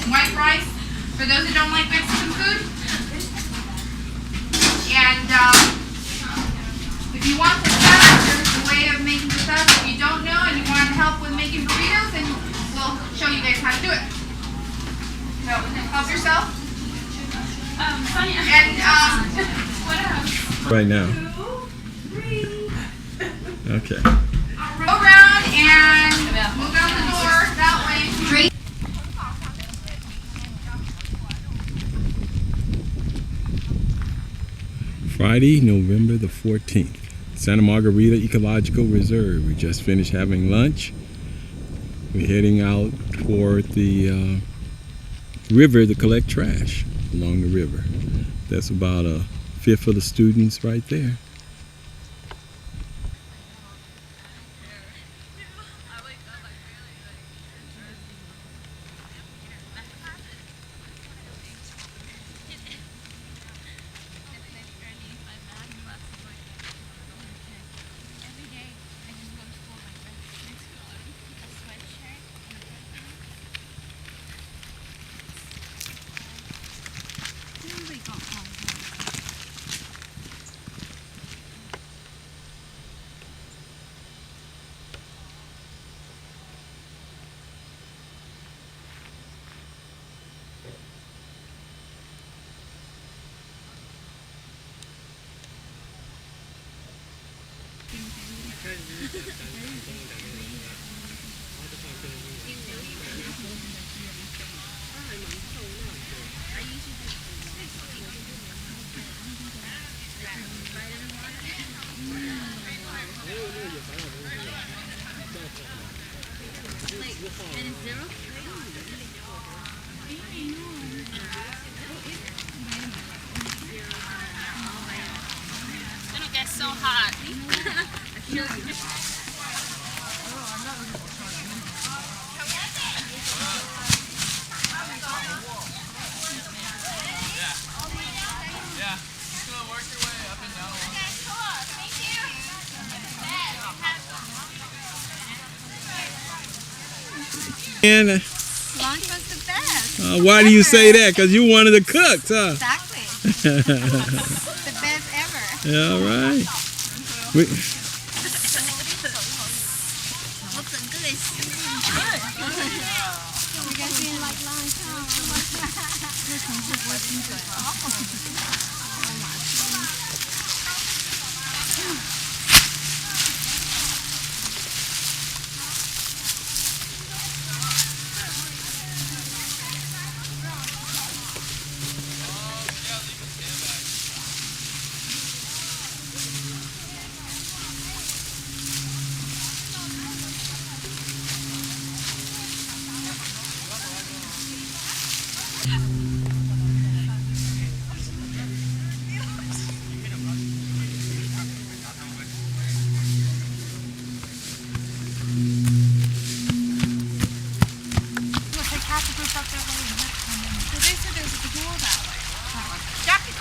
white rice for those that don't like Mexican food. And if you want the stuff, there's a way of making the stuff. If you don't know and you want help with making burritos, then we'll show you guys how to do it. So help yourself. And what else? Right now. Okay. Go around and move out the door that way. Friday, November the 14th. Santa Margarita Ecological Reserve. We just finished having lunch. We're heading out toward the river to collect trash along the river. That's about a fifth of the students right there. It'll get so hot. Yeah, just gonna work your way up and down. And Lunch was the best. why do you say that? Because you one of the cooks, huh? Exactly. The best ever. Yeah, all right. We, Looks good. You guys didn't like lunch,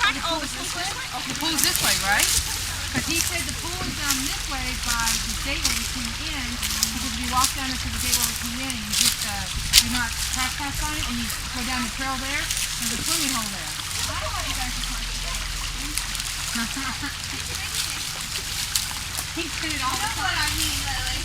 The pool's this way, right? Because he said the pool is this way by the gateway we came in. Because if you walk down into the gateway we came in, you just do not trespass on it, and you go down the trail there. There's a swimming hole there. I don't want you guys to talk. He said it all. That's what I mean, Lily.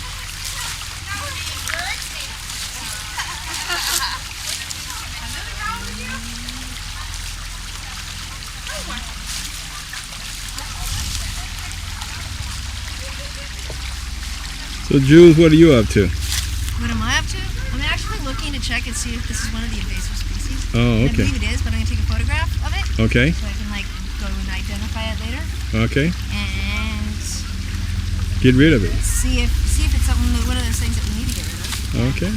so, Jules, what are you up to? What am I up to? I'm actually looking to check and see if this is one of the invasive species. Oh, I okay. believe it is, but I'm gonna take a photograph of it Okay, so I can go and identify it later okay. and Get rid of it. see if it's something one of those things that we need to get rid of. Okay.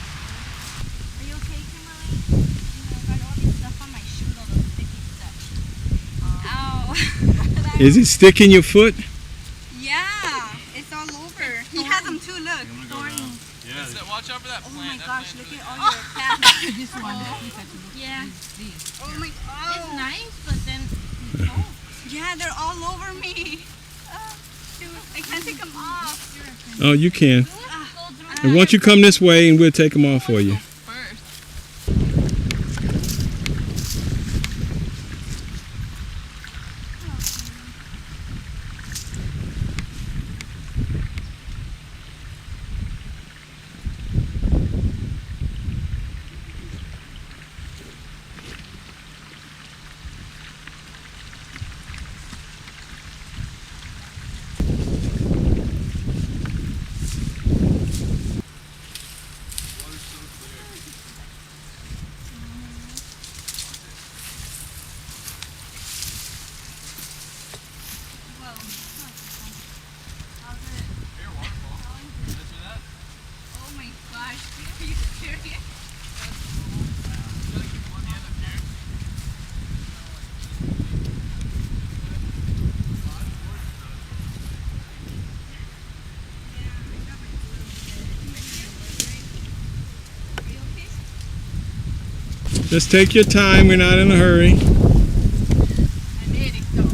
Are you okay, Kimberly? I got all this stuff on my shoe, all those sticky stuff. Ow. Is it sticking your foot? Yeah, it's all over. He has them too, look. Thorny. Yeah. Watch out for that Oh plant. my That gosh, plant look at all your cats. This one. Yeah. These. Oh my god. It's nice, but then it's cold. Yeah, they're all over me. Dude, I can't take them off. Oh, you can. Go through And once you come this way, and we'll take them off for you. First. Oh my gosh, are you serious? Just take your time. We're not in a hurry. I made it though.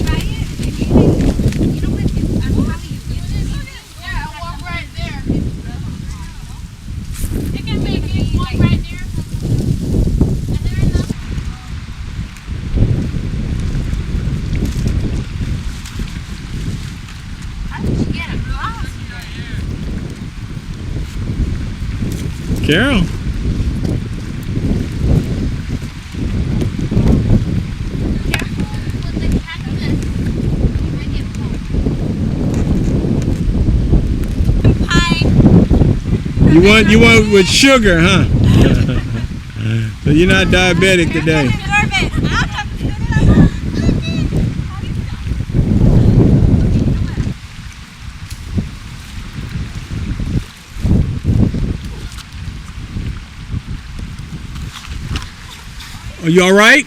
Try it. You know what? I'm telling you, Yeah, walk right there. it can make it walk right there. And there is nothing. How did you get across? Carol. Careful with the cactus. You might get poked. Pie. You want with sugar, huh? So you're not diabetic today. Are you all right?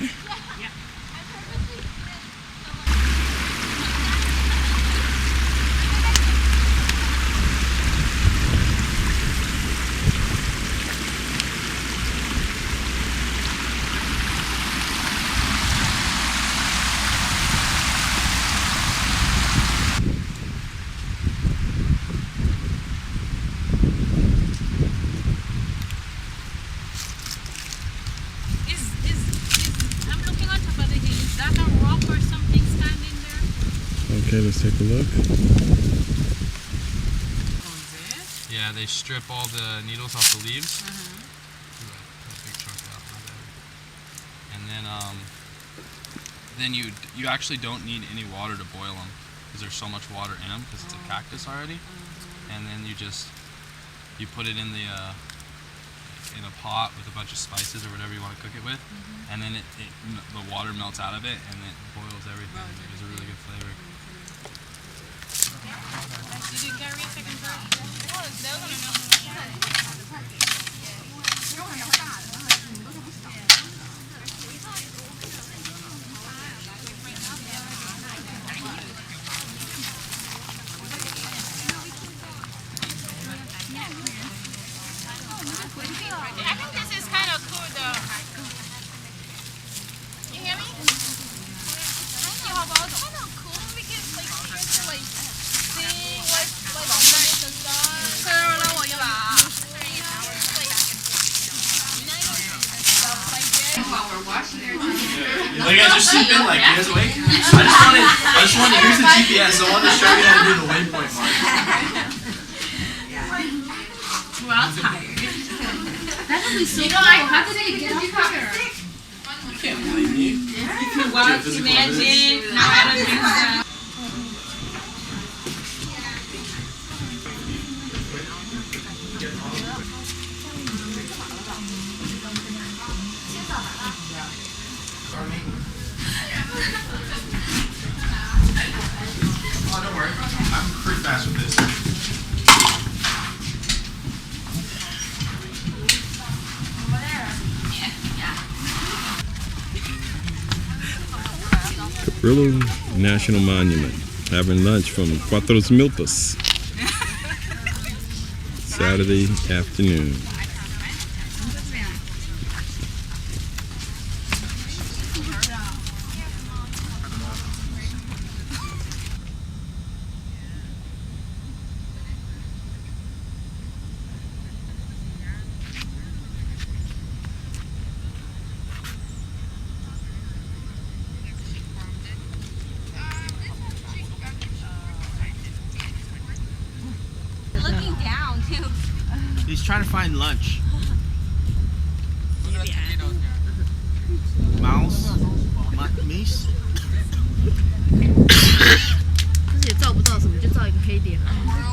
I'm looking on top of the hill. Is that a rock or something standing there? Okay, let's take a look. Yeah, they strip all the needles off the leaves. A big chunk out right there. And then you actually don't need any water to boil them because there's so much water in them because it's a cactus already. And then you put it in in a pot with a bunch of spices or whatever you want to cook it with, and then the water melts out of it and it boils everything. It gives a really good flavor. Did you carry a second bird? I think this is kind of cool though. You hear me? Yeah, how about kind of cool? We can like get to like see what's like underneath the stars. While we're watching their Like I just sleep in, like you guys awake? I just wanted, here's the GPS. I wanted to show you how to do the waypoint mark. We're all tired. That would be so cool. How did they get up here? You can't blame me. If you watch Imagine, now I don't think so. Oh, don't worry. I'm pretty fast with this. Cabrillo National Monument. Having lunch from Cuatro Milpas. Saturday afternoon. trying to find lunch. Look at the tomatoes here. Mouse? Mice? 可是也照不到什么，就照一个黑点。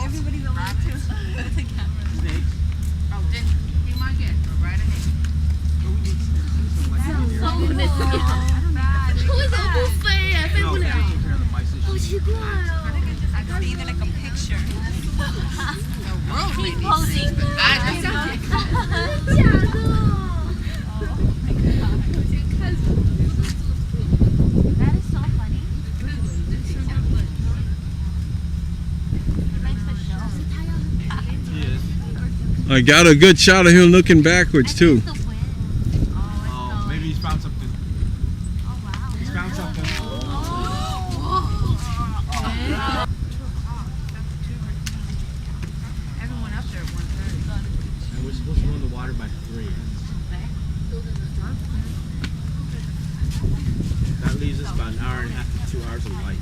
Everybody's over too. Oh, then be my guest. Go right ahead. 为什么不飞呀？飞不了，好奇怪哦。 I can see like a picture. Keep posing. 假的。 That is so funny. Makes the show. I got a good shot of him looking backwards too. The wind. Oh, maybe he's found something. Oh wow. He's found something. Everyone up there at 1:30. And we're supposed to go in the water by 3. That leaves us about an hour and a half to 2 hours of light.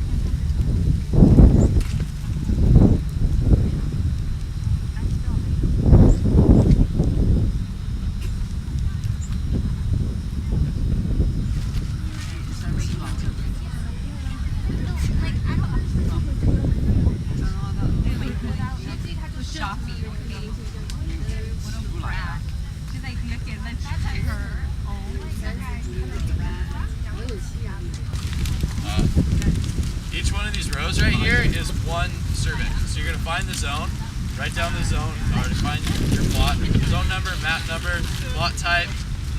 Each one of these rows right here is one survey. So you're gonna find the zone, write down the zone, or to find your plot, zone number, map number, plot type,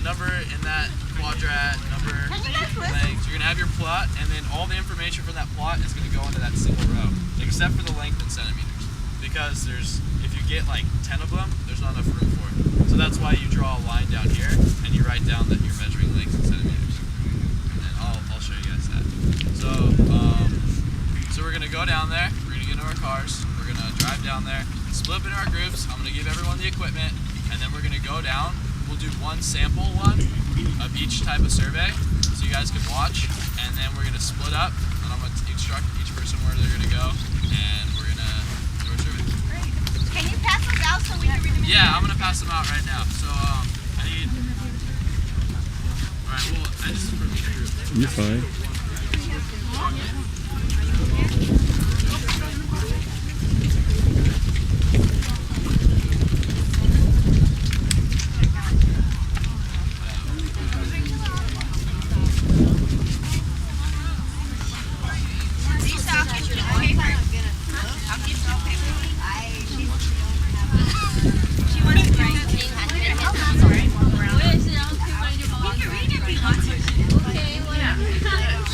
number in that quadrat, number, length. You're gonna have your plot, and then all the information from that plot is gonna go into that single row, except for the length in centimeters. Because if you get like 10 of them, there's not enough room for it. So that's why you draw a line down here, and you write down that you're measuring length in centimeters. And then I'll show you guys that. So we're gonna go down there, we're gonna get into our cars, we're gonna drive down there, split up into our groups, I'm gonna give everyone the equipment, and then we're gonna go down, we'll do one sample one of each type of survey, so you guys can watch, and then we're gonna split up, and I'm gonna instruct each person where they're gonna go, and we're gonna do our survey. Can you pass those out so we can read them? Yeah, I'm gonna pass them out right now, so I need... Alright, well, I just... You're fine. Okay, whatever.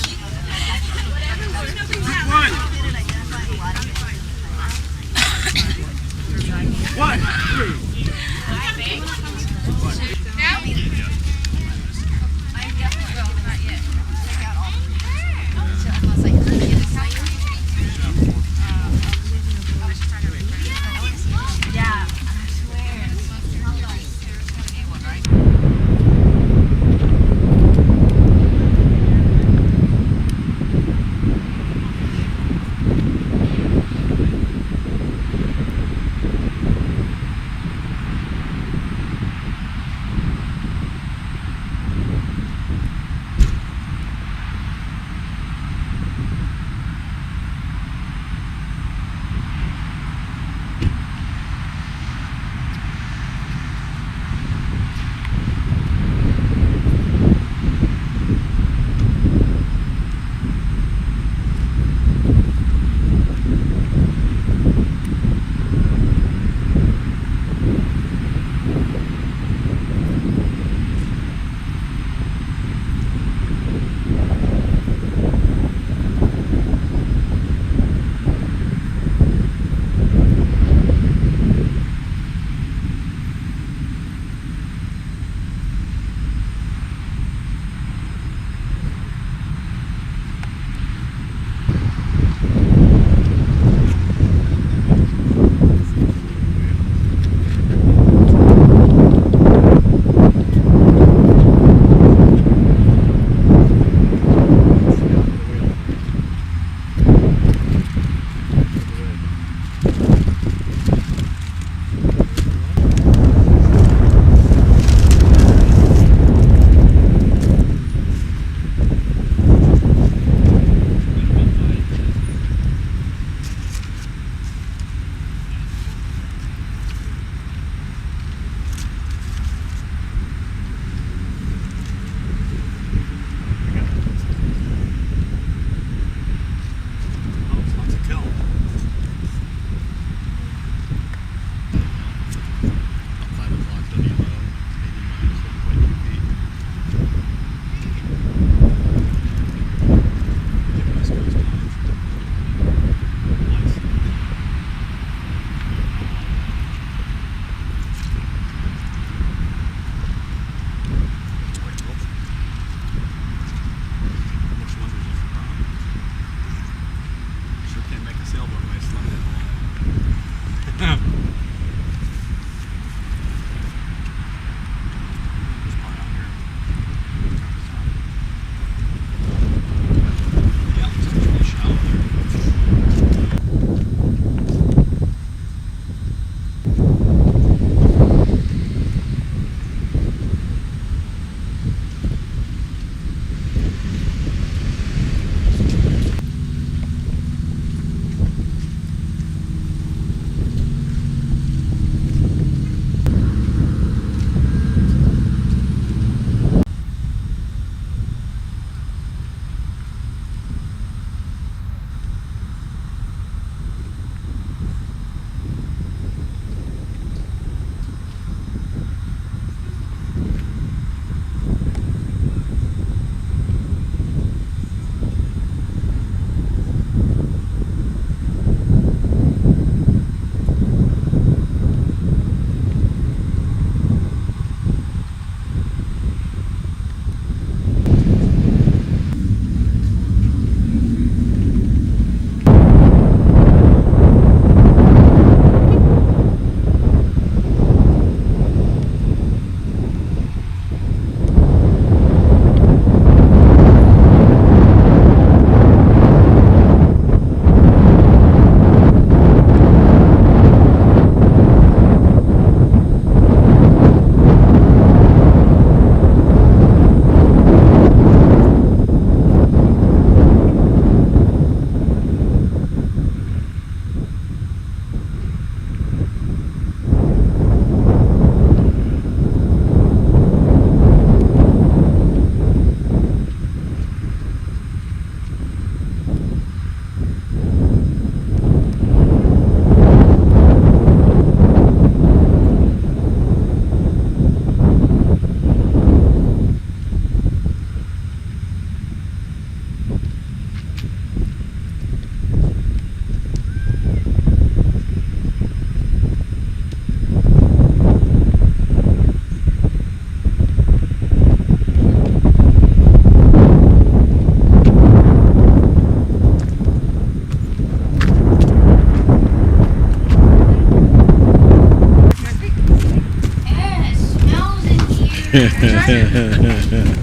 Nothing's in there.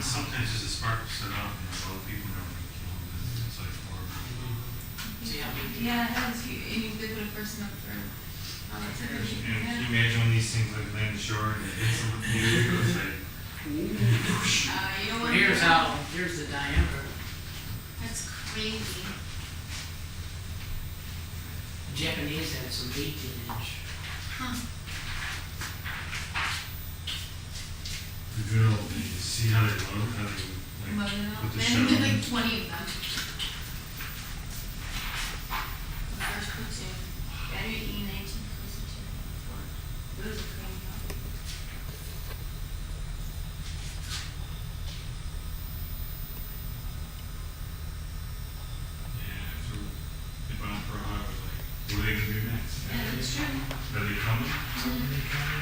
sometimes just a spark will set off and all the people around get killed. It's like horrible. Yeah, it has. You they put a person up for. And can you imagine when these things like land ashore and it hits them with you? It's like, You don't want Here's the diameter. That's crazy. Japanese had some 18-inch. Huh. the good old days. See how they load, how they like Mother out. put the Man, shell we did in. like 20 of them. The first platoon. Battery E19 platoon. It was a crazy one. Yeah, after they bombed Pearl Harbor, like, what are they gonna do next? Yeah, that's true. Are they coming?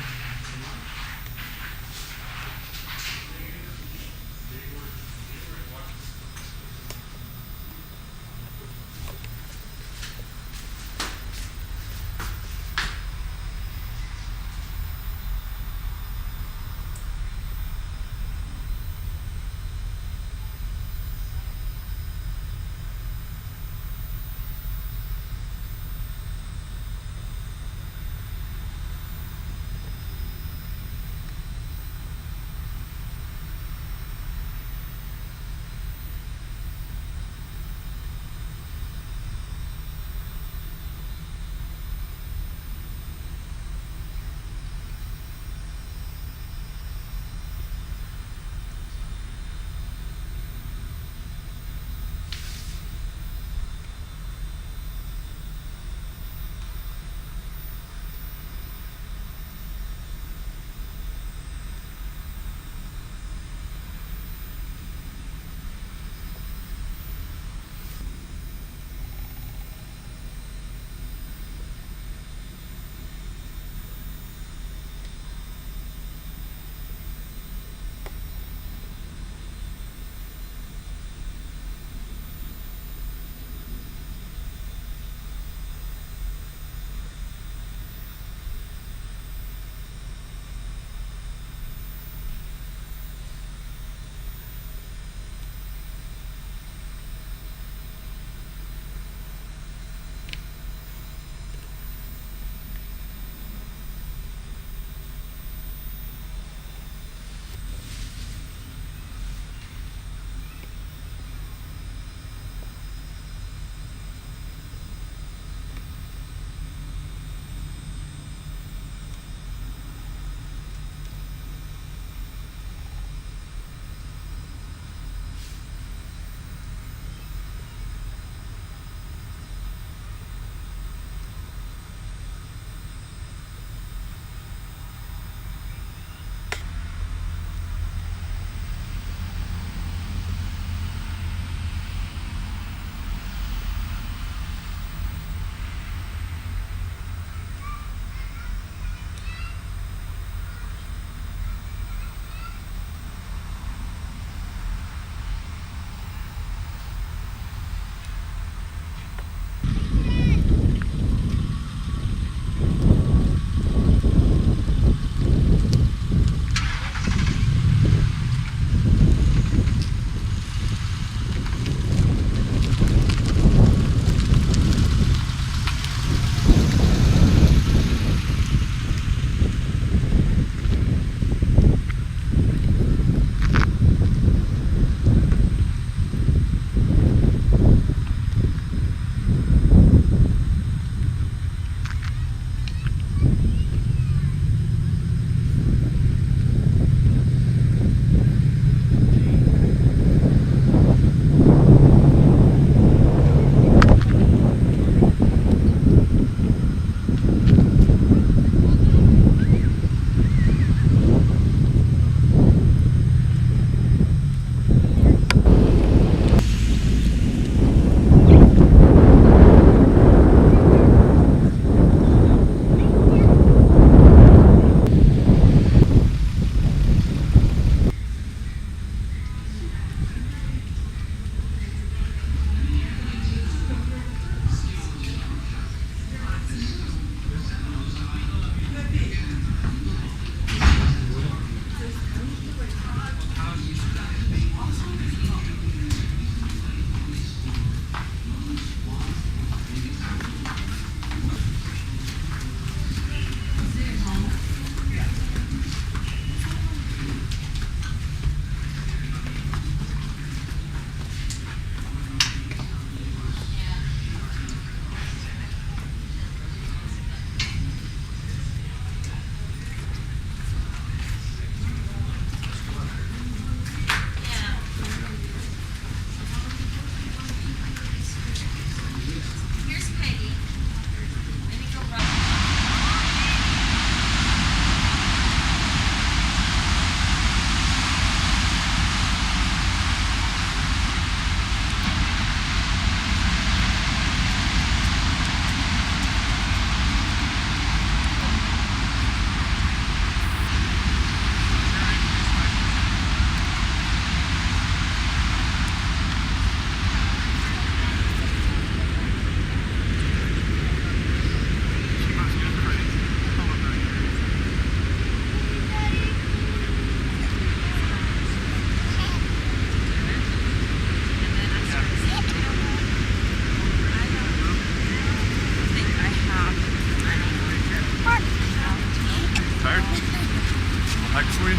for you? It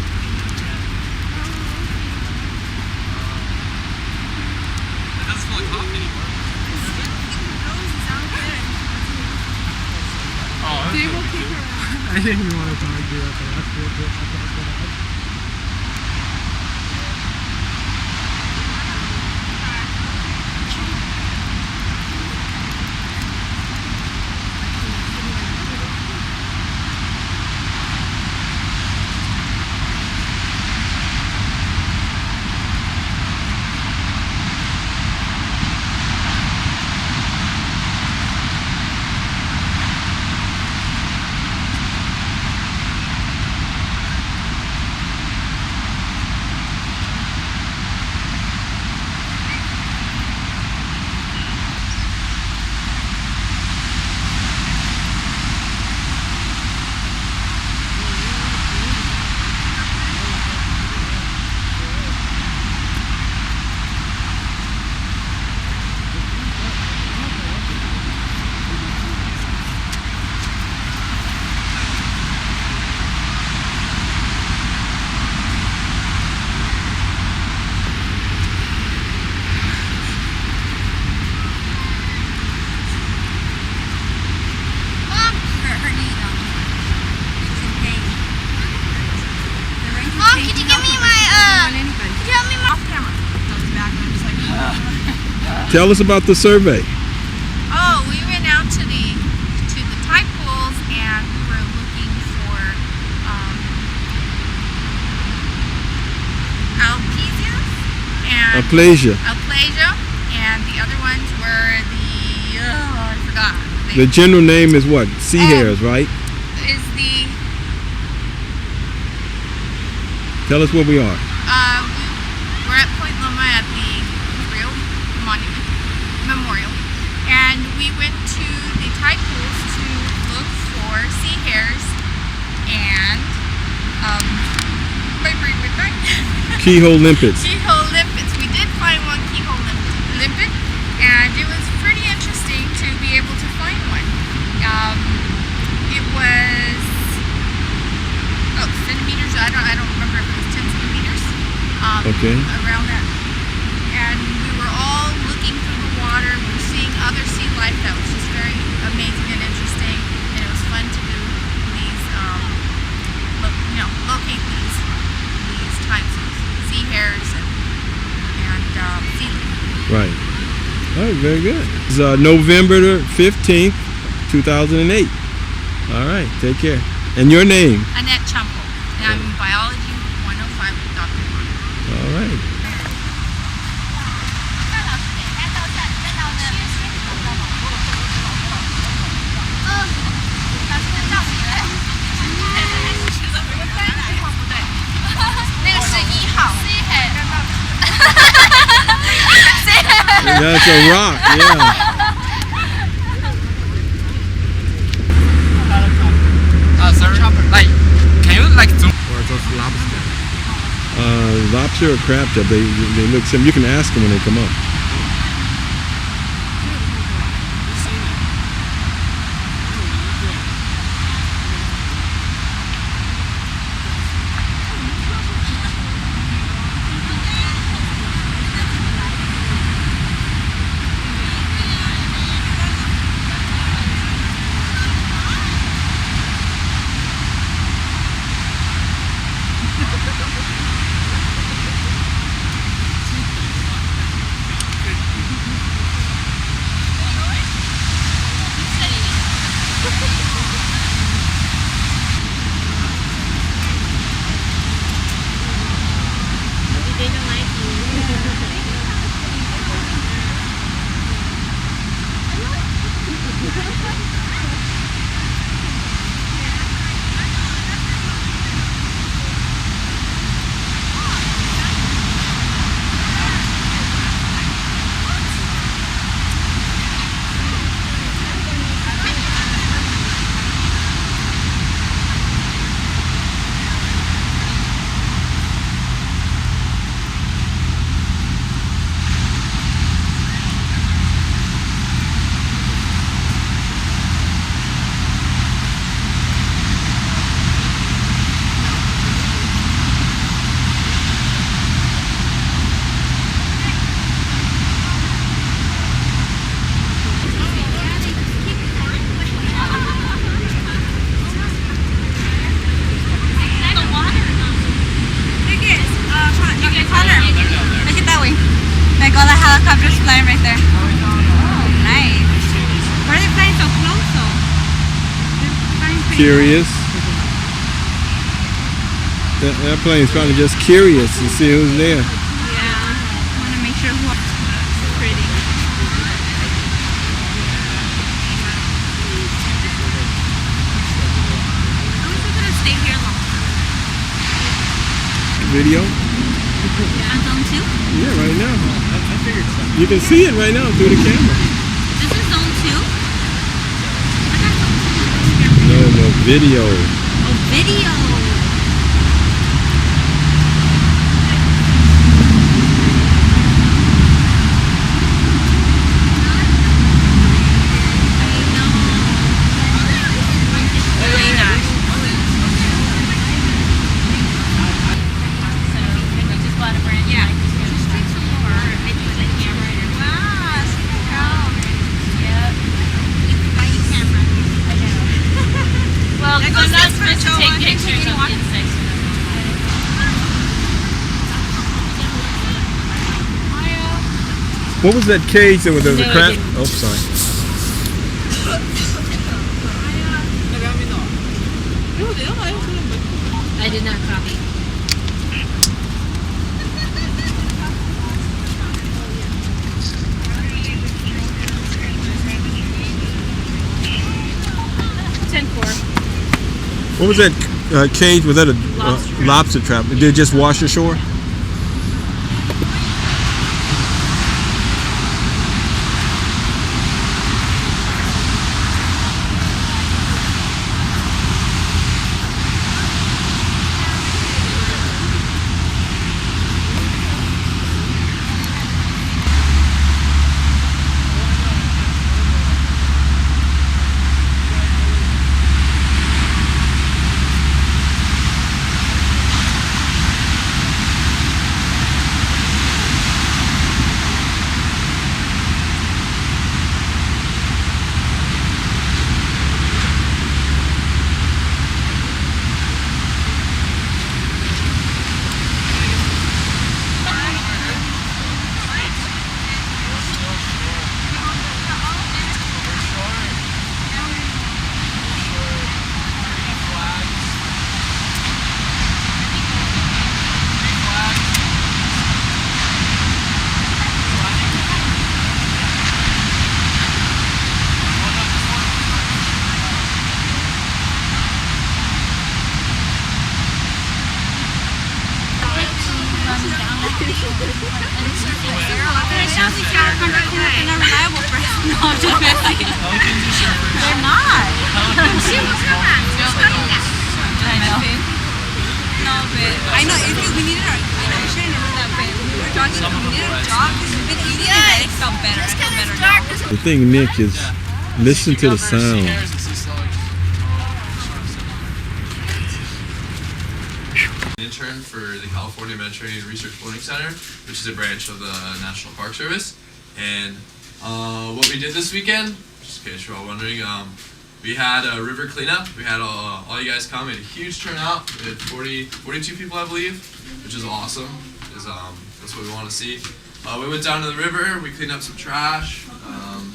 doesn't smell like coffee anymore. Oh, they will kick her out. I didn't even want to talk to you after that. Mom, could you give me my could you help me off camera? Tell us about the survey. Oh, we went out to the tide pools and we were looking for alpesias and Aplasia. and the other ones were the I forgot. The general name is what? Sea hares, right? Is the Tell us where we are. we're at Point Loma at the Real Memorial, and we went to the tide pools to look for sea hares and my brain went blank. Keyhole limpets. Keyhole limpets. We did find one keyhole limpet, and it was pretty interesting to be able to find one. It was centimeters. I don't remember if it was 10 centimeters. Okay. Around that, and we were all looking through the water. We were seeing other sea life that was just very amazing and interesting, and it was fun to do these, locate these types of sea hares and sea life. Right. All right, very good. It's November the 15th, 2008. All right, take care. And your name? Annette Champo, and I'm in Biology 105 with Dr. Mark. All right. That's a rock, yeah. Sir, like, can you like zoom? Or those lobster? Lobster or crab chub, they look similar. You can ask them when they come up. Like all the helicopters flying right there. Oh, nice. Why are they flying so close though? They're flying pretty Curious. That airplane's probably just curious to see who's there. Yeah. Want to make sure who. Pretty. I wish we could have stayed here longer. Video? On zone 2? Yeah, right now. You can see it right now through the camera. This is zone 2? No, video. Oh, video. Well, I'm not supposed to take pictures of insects. What was that cage that was a crab? Oh, sorry. I did not copy. What was that cage? Was that a lobster trap? Did it just wash ashore? They're not. She was correct. I know. No, but I know if we needed our, I know we shouldn't have done that, but we were jogging. We needed a jog because we've been eating and it felt better. I felt better now. The thing, Nick, is listen to the sound. Intern for the California Mediterranean Research Learning Center, which is a branch of the National Park Service. And what we did this weekend, just in case you're all wondering, we had a river cleanup. We had all you guys come. We had a huge turnout. We had 42 people, I believe, which is awesome. That's what we want to see. We went down to the river. We cleaned up some trash.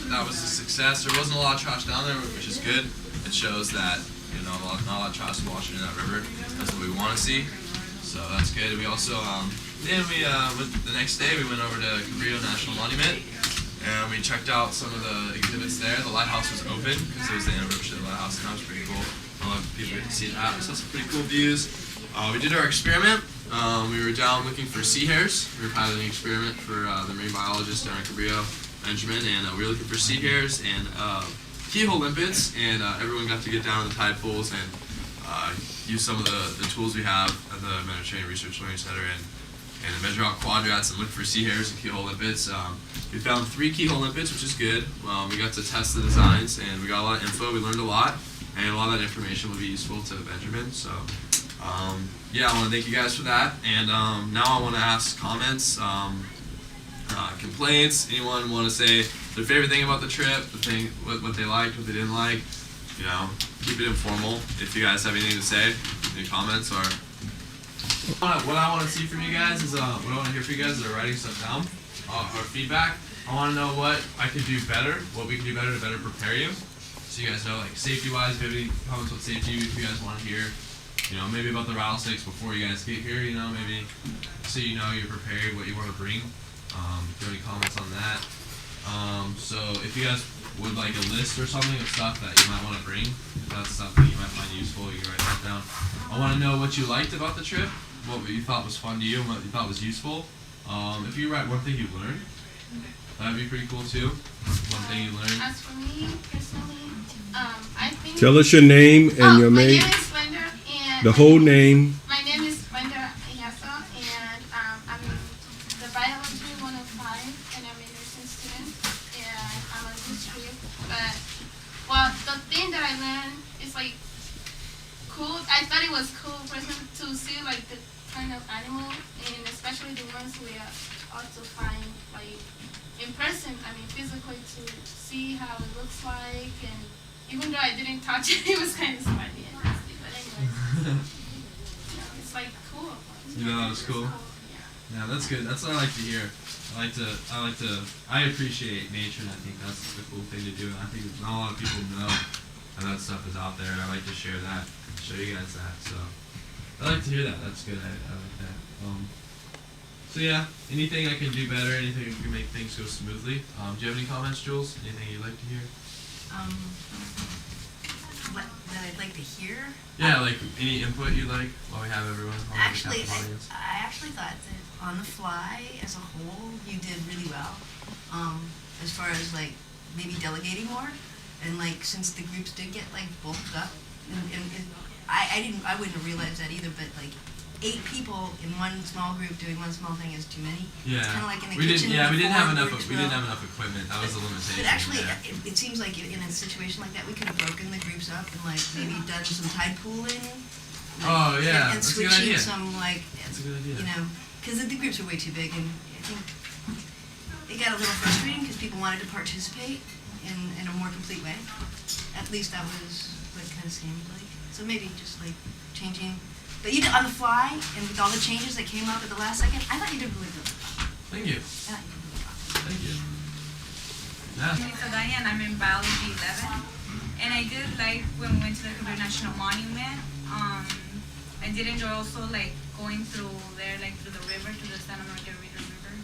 That was a success. There wasn't a lot of trash down there, which is good. It shows that not a lot of trash is washing in that river. That's what we want to see. So that's good. We also the next day we went over to Cabrillo National Monument and we checked out some of the exhibits there. The lighthouse was open because it was the anniversary of the lighthouse, and that was pretty cool. A lot of people get to see that. We saw some pretty cool views. We did our experiment. We were down looking for sea hares. We were piloting an experiment for the marine biologist down at Cabrillo, Benjamin, and we were looking for sea hares and keyhole limpets, and everyone got to get down in the tide pools and use some of the tools we have at the Mediterranean Research Learning Center and measure out quadrats and look for sea hares and keyhole limpets. We found 3 keyhole limpets, which is good. We got to test the designs and we got a lot of info. We learned a lot, and a lot of that information will be useful to Benjamin. So yeah, I want to thank you guys for that. And now I want to ask comments, complaints. Anyone want to say their favorite thing about the trip, what they liked, what they didn't like? Keep it informal. If you guys have anything to say, any comments or what I want to see from you guys is what I want to hear from you guys is writing stuff down. our feedback. I want to know what I could do better, what we can do better to better prepare you. So you guys know, like safety-wise, if you have any comments about safety, if you guys want to hear, maybe about the rattlesnakes before you guys get here, maybe so you're prepared, what you want to bring. If you have any comments on that. So if you guys would like a list or something of stuff that you might want to bring, if that's something you might find useful, you can write that down. I want to know what you liked about the trip, what you thought was fun to you, and what you thought was useful. If you write one thing you learned, that'd be pretty cool too. One thing you learned. As for me personally, I think. Tell us your name and your my main, name is Wender, and the whole name. My name is Wender Iyasa, and I'm in the biology 105, and I'm a nursing student, and I'm on this trip. But the thing that I learned is like cool. I thought it was cool personally to see like the kind of animal, and especially the ones we are also find like in person. I mean, physically to see how it looks like, and even though I didn't touch it, it was kind of funny and nasty. But anyways, it's like cool. That was cool. Yeah, that's good. That's what I like to hear. I appreciate nature, and I think that's the cool thing to do. And I think not a lot of people know that stuff is out there, and I like to share that, show you guys that. So I like to hear that. That's good. I like that. So yeah, anything I can do better, anything that can make things go smoothly. Do you have any comments, Jules? Anything you'd like to hear? What that I'd like to hear? Yeah, like any input you'd like while we have everyone. Actually, I actually thought that on the fly as a whole, you did really well. As far as like maybe delegating more, and like since the groups did get like bulked up, and I wouldn't have realized that either, but like 8 people in one small group doing one small thing is too many. Yeah. It's kind of like in the we kitchen. we didn't have enough. worked We didn't well. have enough equipment. That was the limitation. But actually, yeah. it seems like in a situation like that, we could have broken the groups up and like maybe done some tide pooling. Oh, yeah, and that's a good switching idea. some like, That's a good idea. because the groups are way too big, and I think it got a little frustrating because people wanted to participate in a more complete way. At least that was what it kind of seemed like. So maybe just like changing. But you did on the fly, and with all the changes that came up at the last second, I thought you did really good. Thank you. I thought you did really well. Thank you. My Yeah. name is Adania, and I'm in biology 11. And I did like when we went to the Cabrillo National Monument. I did enjoy also like going through there, like through the river, through the Santa Margarita River.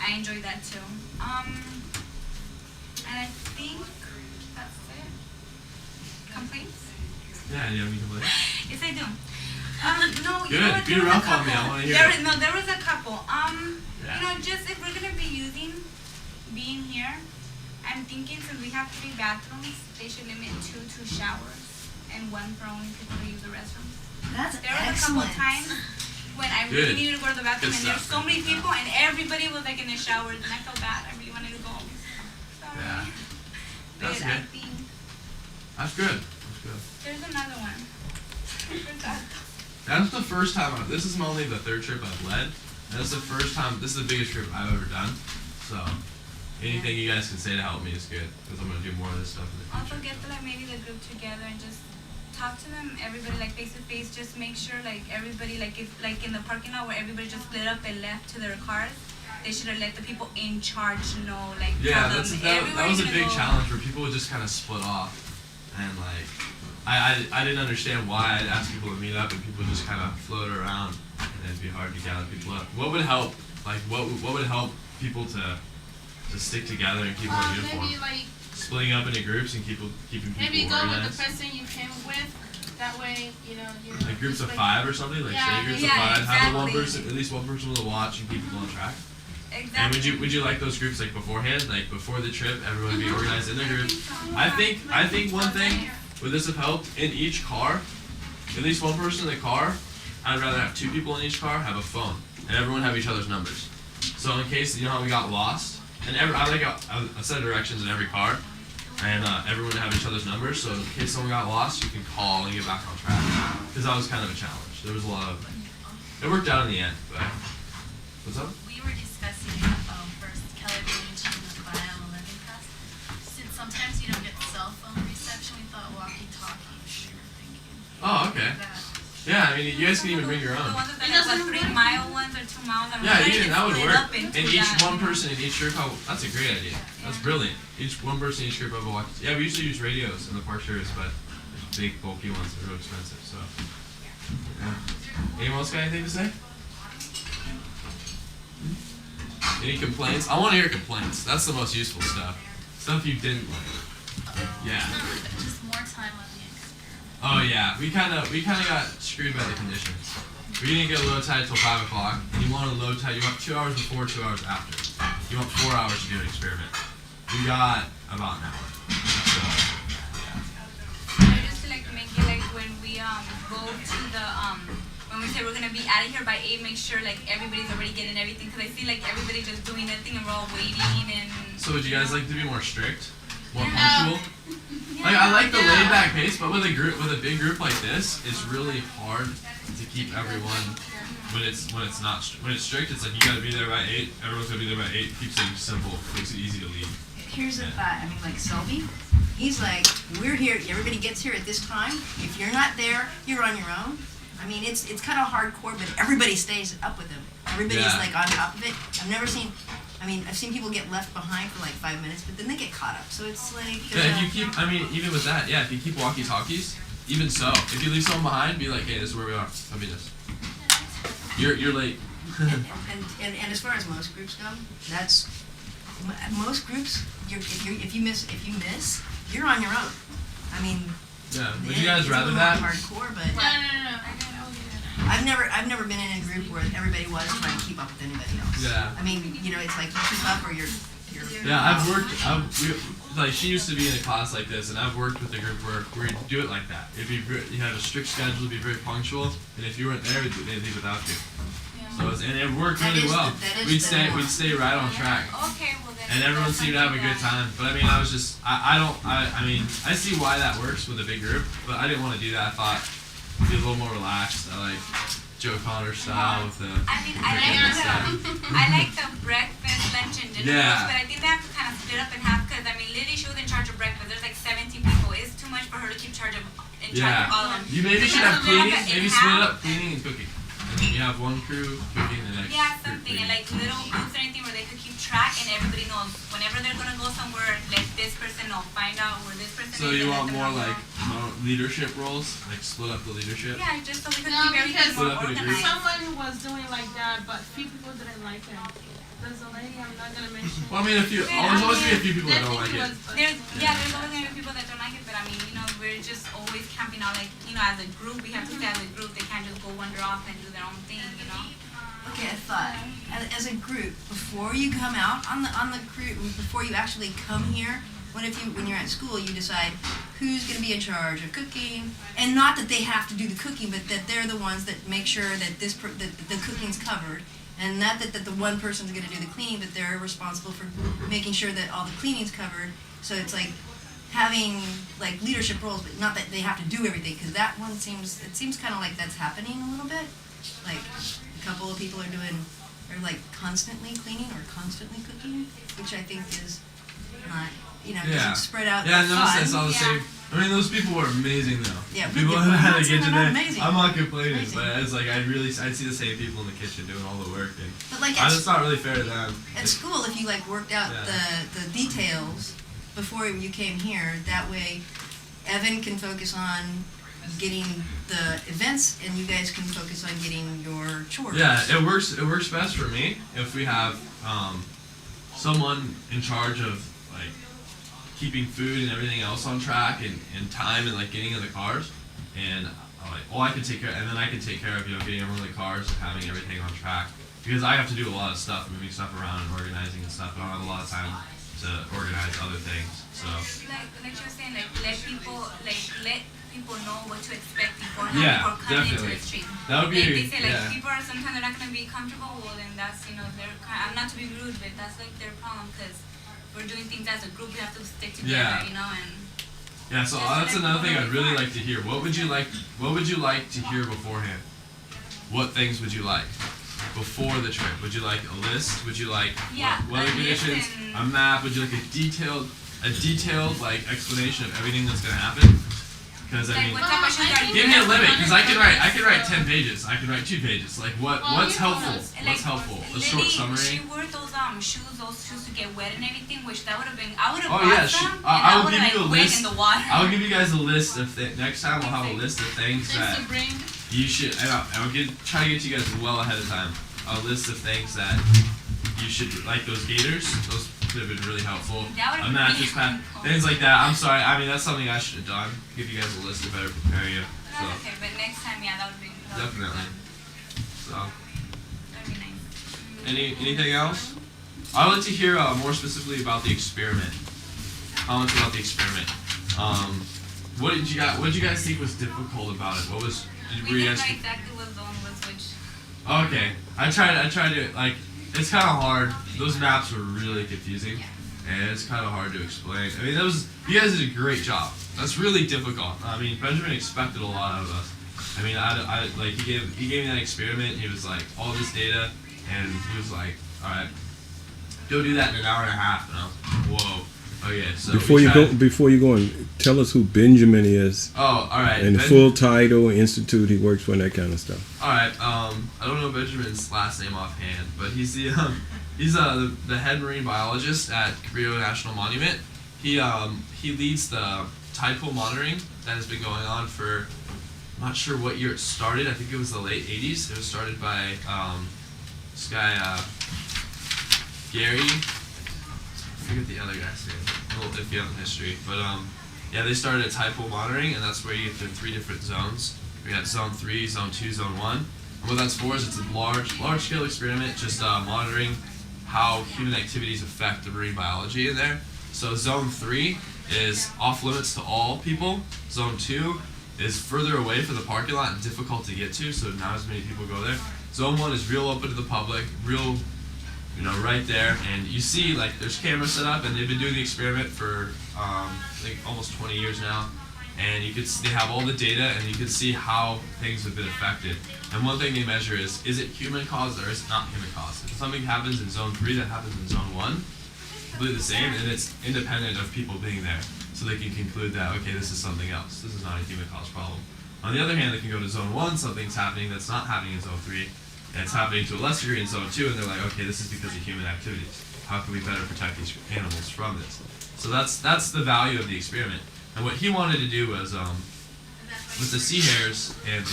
I enjoyed that too. And I think that's it. Complaints? Yeah. Do you have any complaints? Yes, I do. No, Good. you know what? Be There was rough a on me. I couple. wanna hear There it. there was a couple. Yeah. Just if we're gonna be being here, I'm thinking since we have 3 bathrooms, they should limit 2 to showers and 1 for only people to use the restrooms. That's There was a couple excellent. times when I really Good. needed to go to the bathroom, Good and there's stuff. so many people, and everybody was like in the showers, and I felt bad. I really wanted to go home. Sorry. Yeah. But That's I good. think That's good. That's good. there's another one. I forgot. That's the first time. This is only the 3rd trip I've led. And this is the first time. This is the biggest trip I've ever done. So anything you guys can say to help me is good, because I'm gonna do more of this stuff in the Also future. get like maybe the group together and just talk to them, everybody like face to face. Just make sure like everybody like if like in the parking lot where everybody just split up and left to their cars, they should have let the people in charge know like Yeah, tell that everywhere was a you're big gonna go. challenge where people would just kind of split off, and like I didn't understand why I'd ask people to meet up and people just kind of float around, and it'd be hard to gather people up. What would help? Like what would help people to stick together and keep on uniform? Maybe like Splitting up into groups and keeping people maybe go with organized. the person you came with. That way, you're Like groups of just 5 or something. Like Yeah, say groups yeah, of 5. Have the one exactly. person, at least one person with a watch, and keep people on track. Exactly. And would you like those groups like beforehand, like before the trip, everyone would be organized in their group? I think one thing would this have helped in each car, at least one person in the car. I'd rather have 2 people in each car have a phone, and everyone have each other's numbers. So in case how we got lost, and I like a set of directions in every car, and everyone would have each other's numbers. So in case someone got lost, you can call and get back on track. Because that was kind of a challenge. There was a lot of. It worked out in the end, but. What's up? We were discussing first Keller Beach and the Bio 11 class. Since sometimes you don't get cell phone reception, we thought walkie-talkie. We were thinking Oh, okay. that. Yeah, I mean, you guys can even bring your The own. ones that are like 3 mile ones or 2 miles. I'm Yeah, trying even to that would split work. up into And each that, one you know? person in each group, that's a great idea. That's brilliant. Each one person in each group have a walkie. Yeah, we usually use radios in the Park Service, but big bulky ones are real expensive. So, yeah. Anyone else got anything to say? Any complaints? I want to hear complaints. That's the most useful stuff. Stuff you didn't like. Yeah. Just more time on the experiment. Oh yeah, we kind of got screwed by the conditions. We didn't get low tide till 5 o'clock, and you want a low tide. You want 2 hours before, 2 hours after. You want 4 hours to do an experiment. We got about an hour. So, Yeah, just to like make it like when we go to the when we say we're gonna be out of here by 8, make sure like everybody's already getting everything, because I see like everybody just doing nothing and we're all waiting and. So would you guys like to be more strict, more punctual? Like I like the laid back pace, but with a big group like this, it's really hard to keep everyone. When it's strict, it's like you gotta be there by 8. Everyone's gotta be there by 8. Keeps it simple, makes it easy to lead. Here's the thought. I mean, like Selby, he's like, we're here. Everybody gets here at this time. If you're not there, you're on your own. I mean, it's kind of hardcore, but everybody stays up with him. Everybody's like on top of it. I've seen people get left behind for like 5 minutes, but then they get caught up. So it's like. Yeah, if you keep, even with that, if you keep walkie-talkies, even so, if you leave someone behind, be like, hey, this is where we are. Tell me this. You're late. and as far as most groups go, that's most groups. If you miss, you're on your own. I mean. Yeah. Would you guys it's rather a little that? more hardcore, but. No. I've never been in a group where everybody was trying to keep up with anybody else. Yeah. I mean, it's like you keep up or you're. Yeah, like she used to be in a class like this, and I've worked with a group where we do it like that. You have a strict schedule, be very punctual, and if you weren't there, they'd leave without you. So and it worked really well. We'd stay right on track. Okay, well then. And everyone seemed to have a good time. But I mean, I see why that works with a big group, but I didn't want to do that. I thought it'd be a little more relaxed. I like Joe Connor style with the. I like the breakfast, lunch, and dinner. Yeah. But I think they have to kind of split up in half, because I mean, Lily, she was in charge of breakfast. There's like 17 people. It's too much for her to keep charge of all of them. You maybe So should that's have a little cleaning. bit in Maybe split half. up cleaning and cooking. And then you have one crew cooking and the next. Yeah, crew something, cleaning. and like little groups or anything where they could keep track, and everybody knows whenever they're gonna go somewhere, let this person know, find out where this person So is. you and want let them more know. like more leadership roles, like split up the leadership. Yeah, just so we could No, keep everything because more Split up in a group. organized. someone was doing like that, but few people didn't like it. There's a lady, I'm not gonna mention. Well, I mean, there's always be a few people that don't like it. There's always gonna be people that don't like it, but I mean, we're just always camping out, like, as a group, we have to stay as a group. They can't just go wander off and do their own thing, Okay, I thought as a group, before you come out on the crew, before you actually come here, when you're at school, you decide who's going to be in charge of cooking, and not that they have to do the cooking, but that they're the ones that make sure that that the cooking's covered, and not that the one person's going to do the cleaning, but they're responsible for making sure that all the cleaning's covered. So it's like having like leadership roles, but not that they have to do everything, because that one seems kind of like that's happening a little bit. Like a couple of people are like constantly cleaning or constantly cooking, which I think is not, doesn't spread out. Yeah, the no fun. sense all the same. I mean, those people were amazing though. Yeah, people really, that had I'm to get not to that. amazing. I'm not complaining, Amazing. but it's like I'd see the same people in the kitchen doing all the work, and But like it's not really fair to them. at school, if you like worked out the details before you came here, that way Evan can focus on getting the events, and you guys can focus on getting your chores. Yeah, it works. It works best for me if we have someone in charge of like keeping food and everything else on track, and time, and like getting in the cars, and I can take care, and then I can take care of getting everyone in the cars and having everything on track, because I have to do a lot of stuff, moving stuff around and organizing and stuff. I don't have a lot of time to organize other things. So like you were saying, let people know what to expect beforehand, Yeah, before coming definitely. into the street. That would be They say yeah. people are sometimes they're not gonna be comfortable, well then that's I'm not to be rude, but that's like their problem, because we're doing things as a group. We have to stick together, Yeah. and. Yeah, so that's another thing I'd really like to hear. What would you like to hear beforehand? What things would you like before the trip? Would you like a list? Would you like weather conditions? A map? Would you like a detailed like explanation of everything that's gonna happen? Because I Like mean, what type of shoes are you give me a wearing? limit. Because I could write 10 pages. I could write 2 pages. Like what's helpful? What's helpful? A short Lily, summary. she wore those shoes to get wet and everything, which that would have been. I would have Oh bought yeah, them, and I will would give have you a went list. in the water. I'll give you guys a list of next time. We'll have a list of things Things that to bring. you should. I'll try to get you guys well ahead of time. A list of things that you should, like those gaiters. Those would have been really helpful. That would A have mattress been pad, things like that. I'm sorry. I mean, that's something I should have done. Give you guys a list to better prepare you. So No, okay, but next time, yeah, that would be. definitely. So That'd be nice. anything else? I'd like to hear more specifically about the experiment. Comments about the experiment. What did you guys think was difficult about it? What was? Were We you didn't guys? know exactly what zone was which. Okay, I tried to like. It's kind of hard. Those maps were really confusing, and it's kind of hard to explain. I mean, you guys did a great job. That's really difficult. I mean, Benjamin expected a lot out of us. I mean, I like he gave me that experiment. He was like all this data, and he was like, all right, go do that in an hour and a half. And I was like, whoa. Okay, so Before you go on, tell us who Benjamin is Oh, all right. and the full title, institute he works for, and that kind of stuff. All right. I don't know Benjamin's last name offhand, but he's the head marine biologist at Cabrillo National Monument. He leads the tide pool monitoring that has been going on for, I'm not sure what year it started. I think it was the late 80s. It was started by this guy Gary. I forget the other guy's name. A little iffy on the history, but yeah, they started at tide pool monitoring, and that's where you get the 3 different zones. We got zone 3, zone 2, zone 1. And what that's for is it's a large scale experiment, just monitoring how human activities affect the marine biology in there. So zone 3 is off limits to all people. Zone 2 is further away from the parking lot and difficult to get to, so not as many people go there. Zone 1 is real open to the public, real, right there, and you see like there's cameras set up, and they've been doing the experiment for I think almost 20 years now, and they have all the data, and you can see how things have been affected. And one thing they measure is it human caused or is it not human caused? If something happens in zone 3 that happens in zone 1, completely the same, and it's independent of people being there, so they can conclude that okay, this is something else. This is not a human caused problem. On the other hand, they can go to zone 1, something's happening that's not happening in zone 3. And it's happening to a lesser degree in zone 2, and they're like, okay, this is because of human activities. How can we better protect these animals from this? So that's the value of the experiment. And what he wanted to do was, with the sea hares and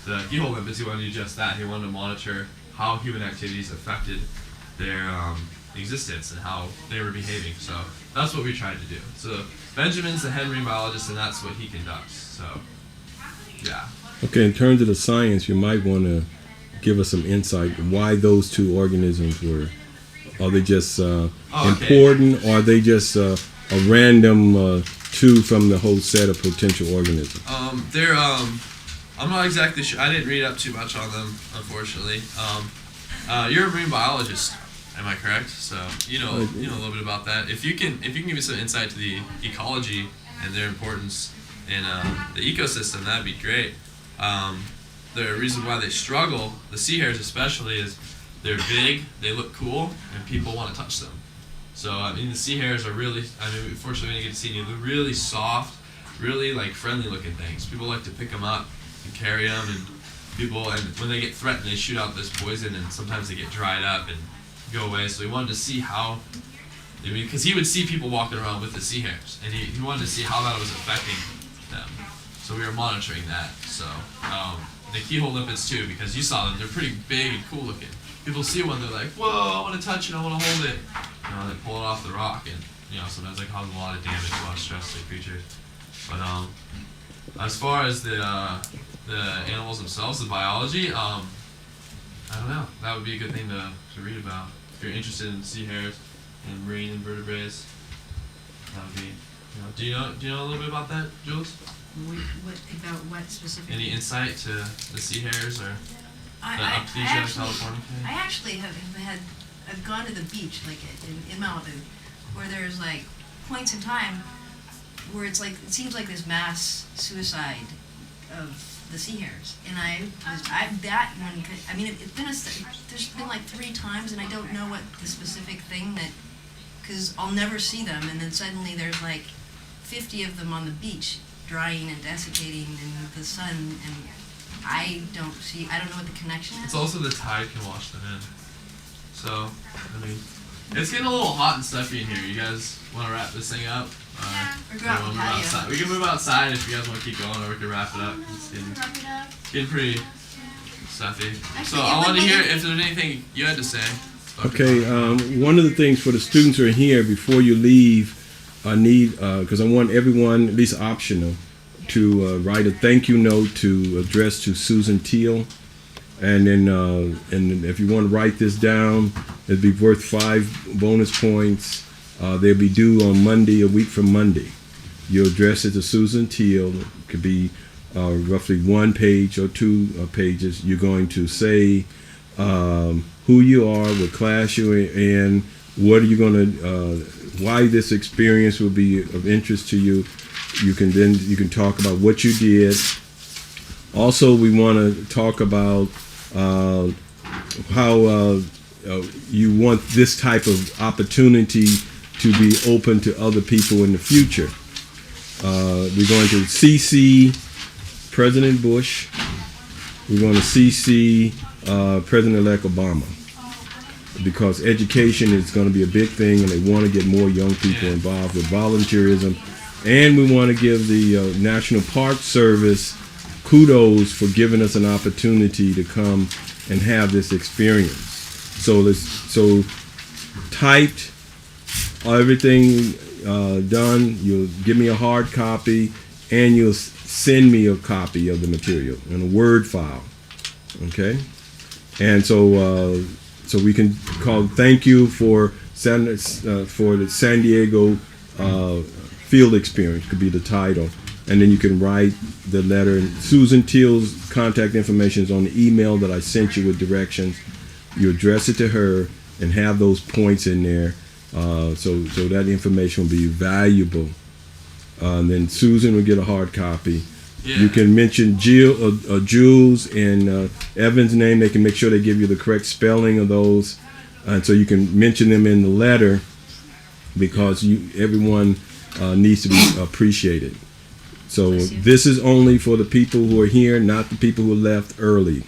the keyhole limpets, he wanted to do just that. He wanted to monitor how human activities affected their existence and how they were behaving. So that's what we tried to do. So Benjamin's the head marine biologist, and that's what he conducts. So, yeah. Okay, in terms of the science, you might want to give us some insight why those 2 organisms are they just important, or are they just a random 2 from the whole set of potential organisms? They're I'm not exactly sure. I didn't read up too much on them, unfortunately. You're a marine biologist, am I correct? So you know a little bit about that. If you can give me some insight to the ecology and their importance in the ecosystem, that'd be great. The reason why they struggle, the sea hares especially, is they're big, they look cool, and people want to touch them. So I mean, the sea hares are really, fortunately, when you get to see them, they're really soft, really like friendly looking things. People like to pick them up and carry them, and when they get threatened, they shoot out this poison, and sometimes they get dried up and go away. So he wanted to see how, because he would see people walking around with the sea hares, and he wanted to see how that was affecting them. So we were monitoring that. So the keyhole limpets too, because you saw them, they're pretty big and cool looking. People see one, they're like, whoa, I want to touch it, I want to hold it. They pull it off the rock, and sometimes they cause a lot of damage, a lot of stress to the creatures. But as far as the animals themselves, the biology, I don't know. That would be a good thing to read about if you're interested in sea hares and marine invertebrates. That would be. Do you know a little bit about that, Jules? What specifically? Any insight to the sea hares or the Aplysia californica? I actually I've gone to the beach, like in Malibu, where there's like points in time where it seems like this mass suicide of the sea hares, and there's been like 3 times, and I don't know what the specific thing because I'll never see them, and then suddenly there's like 50 of them on the beach, drying and desiccating in the sun, and I don't know what the connection is. It's also the tide can wash them in. So, I mean, it's getting a little hot and stuffy in here. You guys want to wrap this thing up? Or go out We'll the move patio. outside. We can move outside if you guys want to keep going, or we can wrap it up. It's getting pretty stuffy. So I wanted to hear if there's anything you had to say. Okay, one of the things for the students who are here, before you leave, I need, because I want everyone, at least optional, to write a thank you note to address to Susan Teal. And then and if you want to write this down, it'd be worth 5 bonus points. They'll be due on Monday, a week from Monday. You address it to Susan Teal. It could be roughly 1 page or 2 pages. You're going to say who you are, what class you're in, what are you going to, why this experience will be of interest to you. You can talk about what you did. Also, we want to talk about how you want this type of opportunity to be open to other people in the future. We're going to CC President Bush. We're going to CC President-elect Obama, because education is going to be a big thing, and they want to get more young people involved with volunteerism. And we want to give the National Park Service kudos for giving us an opportunity to come and have this experience. So typed, everything done. You'll give me a hard copy, and you'll send me a copy of the material in a Word file. Okay, and so we can call thank you for the San Diego field experience, could be the title. And then you can write the letter. And Susan Teal's contact information is on the email that I sent you with directions. You address it to her and have those points in there, so that information will be valuable. And then Susan will get a hard copy. Yeah. You can mention Jules and Evan's name. They can make sure they give you the correct spelling of those, and so you can mention them in the letter, because everyone needs to be appreciated. So this is only for the people who are here, not the people who left early.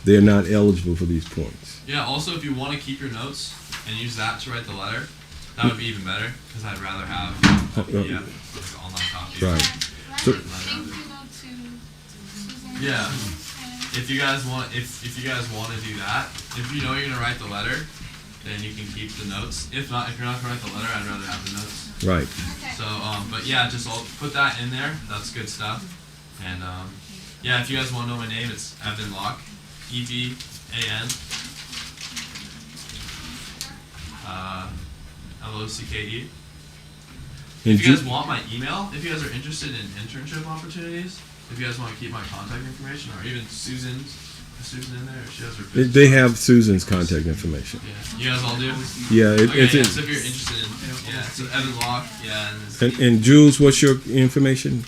They're not eligible for these points. Yeah, also if you want to keep your notes and use that to write the letter, that would be even better, because I'd rather have like an online copy. Right. So, yeah. If you guys want to do that, if you know you're gonna write the letter, then you can keep the notes. If you're not gonna write the letter, I'd rather have the notes. Right. So, but yeah, just I'll put that in there. That's good stuff. And yeah, if you guys want to know my name, it's Evan Locke, EVAN, LOCKE. If you guys want my email, if you guys are interested in internship opportunities, if you guys want to keep my contact information, or even Susan's, is Susan in there? She has her business. They have Susan's contact information. Yeah. You guys all do? Yeah. So if you're interested in, so Evan Locke, And Jules, what's your information?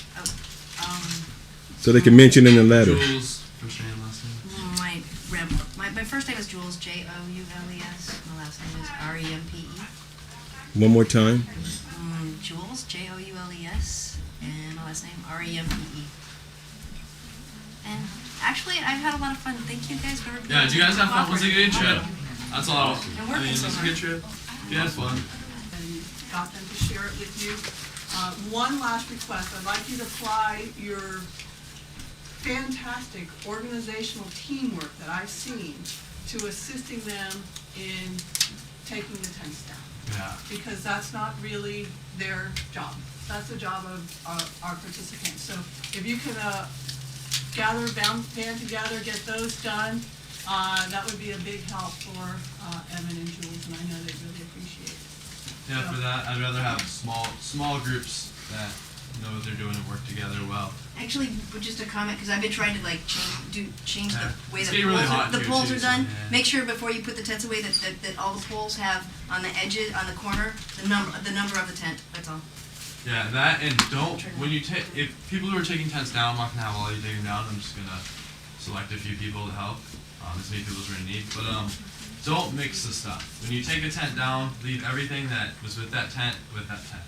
So they can mention in the letter. Jules, first name, last name. My first name is Jules, Joules. My last name is Rempe. One more time. Jules, Joules, and my last name Rempe. And actually, I've had a lot of fun. Thank you guys for. Yeah, do you guys have fun? Was it a good trip? That's all. I mean, it was a good trip. You had fun. And got them to share it with you. One last request. I'd like you to apply your fantastic organizational teamwork that I've seen to assisting them in taking the tents down. Yeah. Because that's not really their job. That's the job of our participants. So if you can band together, get those done, that would be a big help for Evan and Jules, and I know they really appreciate it. Yeah, for that, I'd rather have small groups that know what they're doing and work together well. Actually, just a comment, because I've been trying to change the way the poles are done. So, Make sure before you put the tents away that all the poles have on the edges, on the corner, the number of the tent. That's all. Yeah, that, and if people who are taking tents down, I'm not gonna have all of you taking them down. I'm just gonna select a few people to help, as many people as we're gonna need. But don't mix the stuff. When you take a tent down, leave everything that was with that tent.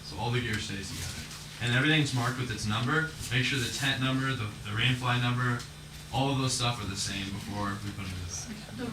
So all the gear stays together. and everything's marked with its number. Make sure the tent number, the rainfly number, all of those stuff are the same before we put them in the bag. The